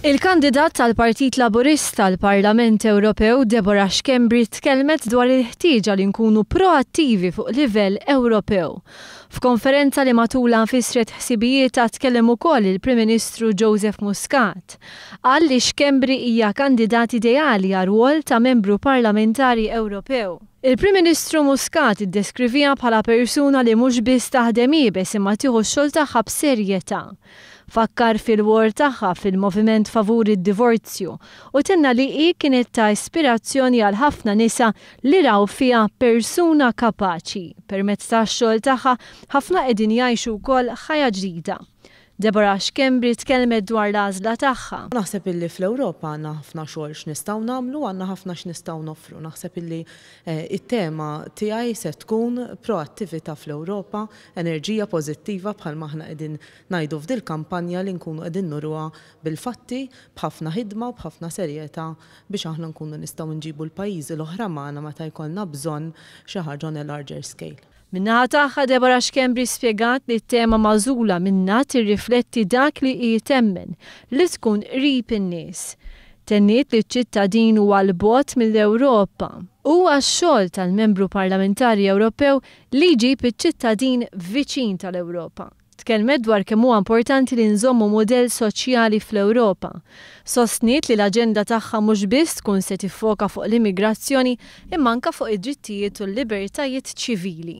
Il-kandidat tal-Partit Laburista tal-Parlament Ewropew Deborah Schembri tkellmet dwar il-ħtieġa li nkunu proattivi fuq livell Ewropew. F'konferenza li matula nfissret ħsibijiet tkellem ukoll il-Prim Ministru Joseph Muscat. Qal li Schembri hija kandidat ideali għal rwol ta' membru parlamentari Ewropew. Il-Prim Ministru Muscat iddeskrivija bħala persuna li mhux biss taħdem ibes imma tieħu x-xogħol tagħha b'serjetà. Fakkar fil-war tagħha fil-moviment favur id-divorzju u tenna li hi kienet ta' ispirazzjoni għal ħafna nisa li raw fiha persuna kapaċi. Permezz tax-xogħol tagħha ħafna qegħdin jgħixu wkoll ħajja ġdida. Deborah Schembri tkellmet dwar l-għażla tagħha. Naħseb illi fl-Ewropa għandna ħafna xogħol x'nistgħu nagħmlu, għandna ħafna x'nistgħu noffru. Naħseb illi it-tema tiegħi se tkun proattività fl-Ewropa, enerġija pożittiva bħalma aħna qegħdin ngħidu f'dil kampanja li nkunu qegħdin nurruha bil-fatti b'ħafna ħidma u b'ħafna serjetà biex aħna nkunu nistgħu nġibu l-pajjiżi l-oħra magħna meta jkollna bżonn xi ħaġa on a larger scale. Minnaħa tagħha Deborah Schembri spjegat li t-tema magħżula minnha tirrifletti dak li hi temmen li tkun qrib in-nies. Tenniet li ċ-ċittadin huwa l-bogħod mill-Ewropa. Huwa x-xogħol tal-membru parlamentari Ewropew li jġib iċ-ċittadin viċin tal-Ewropa. Tkellmet dwar kemm huwa importanti li nżommu mudell soċjali fl-Ewropa. Sostniet li l-aġenda tagħha mhux biss tkun se tiffoka fuq l-immigrazzjoni imma anke fuq id-drittijiet u l-libertajiet ċivili.